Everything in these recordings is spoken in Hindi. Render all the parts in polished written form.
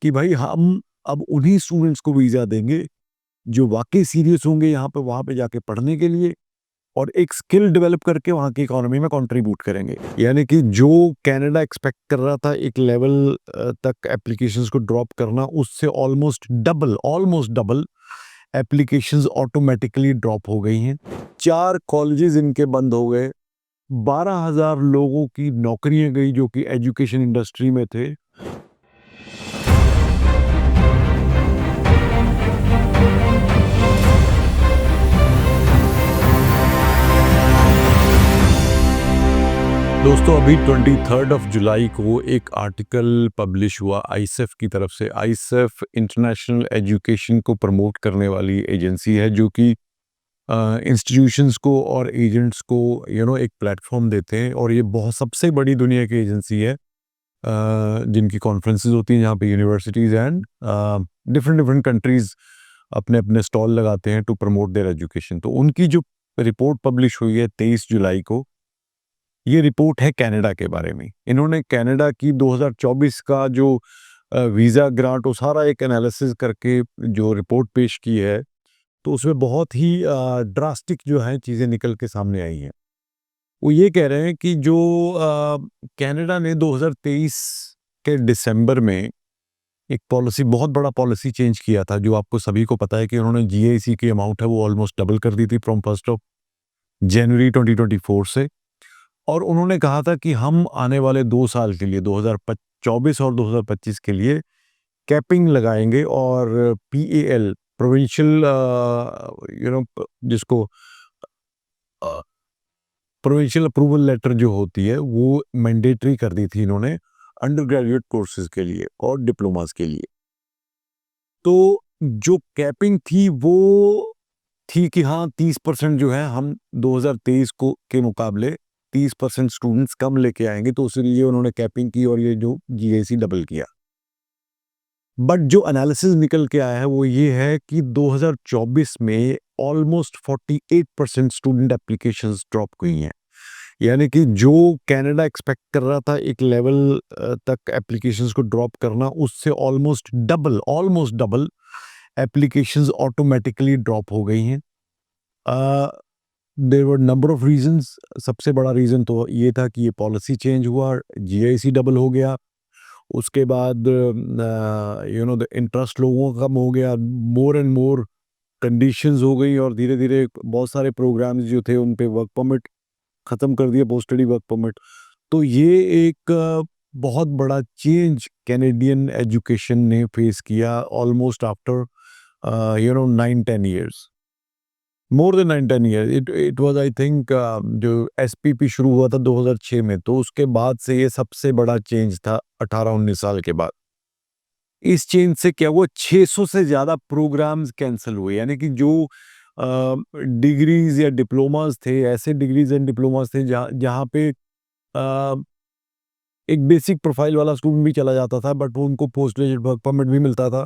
कि भाई हम अब उन्हीं स्टूडेंट्स को वीज़ा देंगे जो वाक़ई सीरियस होंगे यहाँ पे वहाँ पे जाके पढ़ने के लिए और एक स्किल डेवलप करके वहाँ की इकोनॉमी में कंट्रीब्यूट करेंगे। यानी कि जो कनाडा एक्सपेक्ट कर रहा था एक लेवल तक एप्लीकेशंस को ड्रॉप करना, उससे almost double applications automatically drop हो गई हैं। 4 कॉलेजेस इनके बंद हो गए। 12,000 लोगों की नौकरियां गई जो कि एजुकेशन इंडस्ट्री में थे। दोस्तों अभी 23 जुलाई को एक आर्टिकल पब्लिश हुआ आईसेफ की तरफ से। आईसेफ इंटरनेशनल एजुकेशन को प्रमोट करने वाली एजेंसी है जो कि इंस्टीट्यूशंस को और एजेंट्स को एक प्लेटफॉर्म देते हैं, और ये बहुत सबसे बड़ी दुनिया की एजेंसी है जिनकी कॉन्फ्रेंसेस होती हैं जहाँ पे universities and different different countries अपने अपने स्टॉल लगाते हैं टू प्रमोट देयर एजुकेशन। तो उनकी जो रिपोर्ट पब्लिश हुई है 23 जुलाई को, ये रिपोर्ट है कनाडा के बारे में। इन्होंने कनाडा की 2024 का जो वीज़ा ग्रांट वो सारा एक एनालिसिस करके जो रिपोर्ट पेश की है, तो उसमें बहुत ही ड्रास्टिक जो है चीज़ें निकल के सामने आई हैं। वो ये कह रहे हैं कि जो कनाडा ने 2023 के दिसंबर में एक पॉलिसी, बहुत बड़ा पॉलिसी चेंज किया था, जो आपको सभी को पता है कि उन्होंने जीआईसी की अमाउंट है वो ऑलमोस्ट डबल कर दी थी फ्रॉम 1 जनवरी 2024 से। और उन्होंने कहा था कि हम आने वाले 2 साल के लिए 2024 और 2025 के लिए कैपिंग लगाएंगे, और पीएल प्रोविंशियल जिसको प्रोविंशियल अप्रूवल लेटर जो होती है वो मैंडेटरी कर दी थी इन्होंने अंडर ग्रेजुएट कोर्सेज के लिए और डिप्लोमास के लिए। तो जो कैपिंग थी वो थी कि हाँ 30% जो है हम 2023 को के मुकाबले 30% स्टूडेंट्स कम लेके आएंगे, तो उसके लिए उन्होंने कैपिंग की और ये जो जीआईसी डबल किया। बट जो एनालिसिस निकल के आया है वो ये है कि 2024 में ऑलमोस्ट 48% स्टूडेंट एप्लीकेशंस ड्रॉप हुई हैं। यानी कि जो कनाडा एक्सपेक्ट कर रहा था एक लेवल तक एप्लीकेशंस को ड्रॉप करना, उससे almost double applications automatically drop हो गई हैं। There were number of reasons. सबसे बड़ा रीज़न तो ये था कि ये पॉलिसी चेंज हुआ, जीआईसी डबल हो गया। उसके बाद द इंटरेस्ट लोगों का कम हो गया, मोर एंड मोर कंडीशंस हो गई, और धीरे-धीरे बहुत सारे प्रोग्राम्स जो थे उन पे वर्क परमिट ख़त्म कर दिया, पोस्ट स्टडी वर्क परमिट। तो ये एक बहुत बड़ा चेंज कैनेडियन एजुकेशन ने फेस किया almost after 9-10 years, more than 9-10 years. It was I think जो एसपीपी शुरू हुआ था 2006 में, तो उसके बाद से ये सबसे बड़ा चेंज था 18-19 साल के बाद। इस चेंज से क्या हुआ, 600 से ज़्यादा प्रोग्राम्स कैंसल हुए। यानी कि जो डिग्रीज या डिप्लोमास थे, ऐसे डिग्रीज एंड डिप्लोमास थे जहाँ जहाँ पे एक बेसिक प्रोफाइल वाला स्टूडेंट भी चला जाता था, बट वो उनको पोस्ट ग्रेजुएट वर्क परमिट भी मिलता था।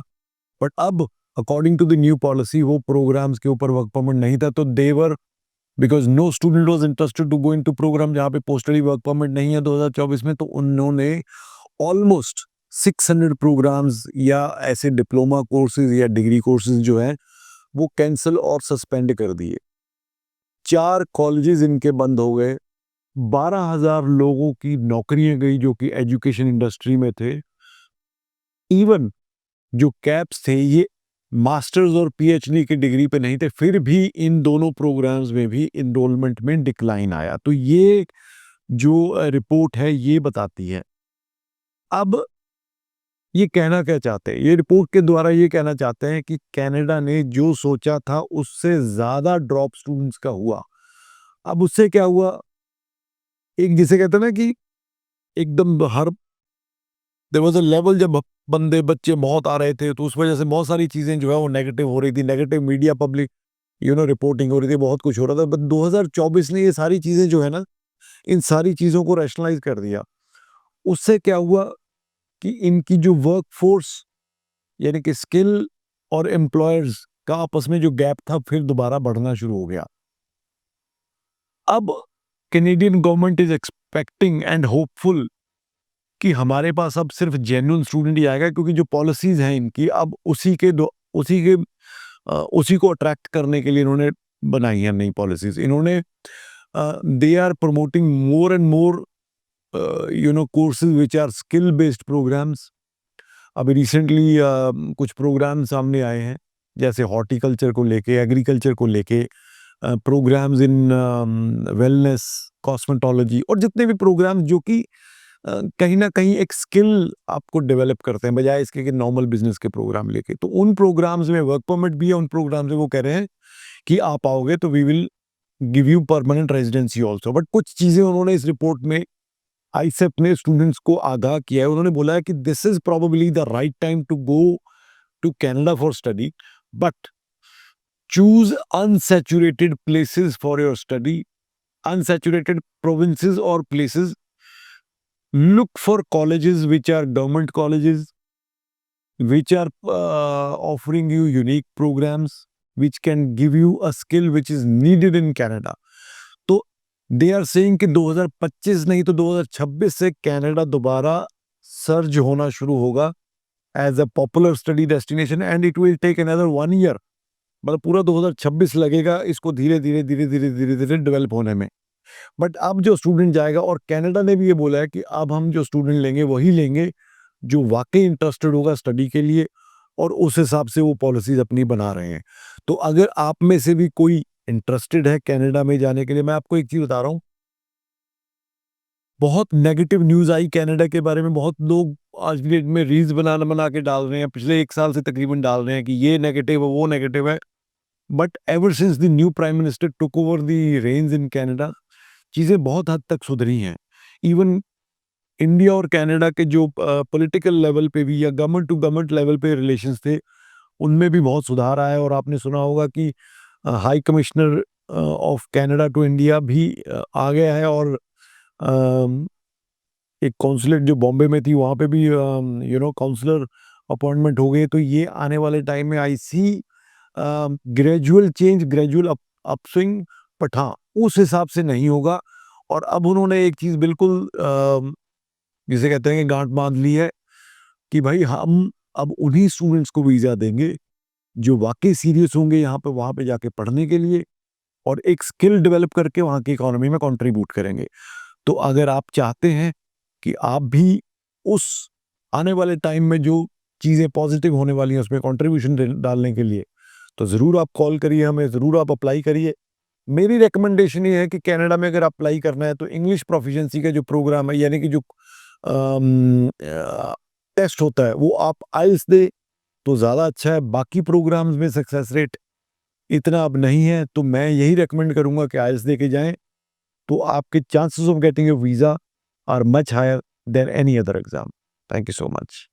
बट अब according to the new policy वो प्रोग्राम्स के ऊपर वर्क परमिट नहीं था, तो देवर because no student was interested to go into programme जहाँ पे पोस्ट स्टडी वर्क परमिट नहीं है 2024 में, तो उन्होंने ऑलमोस्ट 600 प्रोग्राम्स या ऐसे डिप्लोमा कोर्सेज या डिग्री कोर्सेज जो हैं वो कैंसिल और सस्पेंड कर दिए। 4 कॉलेजेस इनके बंद हो गए। 12,000 लोगों की नौकरियां गई जो कि एजुकेशन इंडस्ट्री में थे। इवन जो कैप्स थे ये मास्टर्स और पीएचडी की डिग्री पे नहीं थे, फिर भी इन दोनों प्रोग्राम्स में भी इनरोलमेंट में डिक्लाइन आया। तो ये जो रिपोर्ट है ये बताती है। अब ये कहना क्या चाहते हैं, ये रिपोर्ट के द्वारा ये कहना चाहते हैं कि कनाडा ने जो सोचा था उससे ज्यादा ड्रॉप स्टूडेंट्स का हुआ। अब उससे क्या हुआ, एक जिसे कहते हैं ना कि एकदम हर देयर वाज अ लेवल, जब बंदे बच्चे बहुत आ रहे थे तो उस वजह से बहुत सारी चीजें जो है वो नेगेटिव हो रही थी, नेगेटिव मीडिया पब्लिक रिपोर्टिंग हो रही थी, बहुत कुछ हो रहा था। बट 2024 ने ये सारी चीजें जो है ना, इन सारी चीजों को रैशनलाइज कर दिया। उससे क्या हुआ कि इनकी जो वर्क फोर्स यानी कि स्किल और एम्प्लॉयर्स का आपस में जो गैप था फिर दोबारा बढ़ना शुरू हो गया। अब Canadian government is expecting and hopeful कि हमारे पास अब सिर्फ जेन्युइन स्टूडेंट ही आएगा, क्योंकि जो पॉलिसीज़ हैं इनकी अब उसी को अट्रैक्ट करने के लिए इन्होंने बनाई हैं नई पॉलिसीज़। इन्होंने they are promoting more and more courses which are skill based programmes. अभी रिसेंटली कुछ प्रोग्राम सामने आए हैं, जैसे हॉर्टिकल्चर को लेके, एग्रीकल्चर को लेके, प्रोग्राम्स इन वेलनेस, कॉस्मेटोलॉजी, और जितने भी प्रोग्राम जो कि कहीं न कहीं एक स्किल आपको डेवलप करते हैं, बजाय इसके कि नॉर्मल बिज़नेस के प्रोग्राम लेके। तो उन प्रोग्राम्स में वर्क परमिट भी है, उन प्रोग्राम्स में वो कह रहे हैं कि आप आओगे तो we will give you permanent residency also. But कुछ चीज़ें उन्होंने इस रिपोर्ट में आईसेप ने स्टूडेंट्स को आगाह किया है। उन्होंने बोला है कि this is probably the right time to go to Canada for study, but choose unsaturated places for your study, unsaturated provinces or places. Look for colleges which are government colleges, which are offering you unique programs, which can give you a skill which is needed in Canada. तो they are saying कि 2025 नहीं तो 2026 से कनाडा दोबारा सर्ज होना शुरू होगा as a popular study destination, and it will take another 1 year. मतलब पूरा 2026 लगेगा इसको धीरे धीरे डेवलप होने में। बट अब जो स्टूडेंट जाएगा, और कनाडा ने भी ये बोला है कि अब हम जो स्टूडेंट लेंगे वही लेंगे जो वाकई इंटरेस्टेड होगा स्टडी के लिए, और उस हिसाब से वो पॉलिसीज अपनी बना रहे हैं। तो अगर आप में से भी कोई इंटरेस्टेड है कनाडा में जाने के लिए, मैं आपको एक चीज बता रहा हूँ, बहुत नेगेटिव न्यूज आई कनाडा के बारे में। बहुत लोग आज की डेट में रील्स बना के डाल रहे हैं, पिछले 1 साल से तकरीबन डाल रहे हैं कि ये नेगेटिव है, वो नेगेटिव है। But ever since the new prime minister took over the reins in Canada, चीज़ें बहुत हद तक सुधरी हैं। इवन इंडिया और कनाडा के जो पॉलिटिकल लेवल पे भी या गवर्नमेंट टू गवर्नमेंट लेवल पे रिलेशंस थे, उनमें भी बहुत सुधार आया है। और आपने सुना होगा कि high commissioner of Canada to India भी आ गया है, और एक कॉन्सुलेट जो बॉम्बे में थी वहाँ पे भी काउंसलर अपॉइंटमेंट हो गए। तो ये आने वाले टाइम में I see gradual change, gradual upswing, but हाँ उस हिसाब से नहीं होगा। और अब उन्होंने एक चीज़ बिल्कुल जिसे कहते हैं कि गांठ बांध ली है कि भाई हम अब उन्हीं स्टूडेंट्स को वीज़ा देंगे जो वाकई सीरियस होंगे यहाँ पे, वहाँ पे जाके पढ़ने के लिए, और एक स्किल डेवलप करके वहाँ की इकोनॉमी में कंट्रीब्यूट करेंगे। तो अगर आप चाहते हैं कि आप भी उस आने वाले टाइम में जो चीज़ें पॉजिटिव होने वाली हैं उसमें कंट्रीब्यूशन डालने के लिए, तो ज़रूर आप कॉल करिए हमें, ज़रूर आप अप्लाई करिए। मेरी रिकमेंडेशन ये है कि कनाडा में अगर अप्लाई करना है तो इंग्लिश प्रोफिशिएंसी का जो प्रोग्राम है, यानी कि जो टेस्ट होता है, वो आप आइल्स दे तो ज़्यादा अच्छा है। बाकी प्रोग्राम्स में सक्सेस रेट इतना अब नहीं है, तो मैं यही रिकमेंड करूँगा कि आइल्स दे के जाएँ, तो आपके chances of getting a visa are much higher than any other exam. Thank you so much.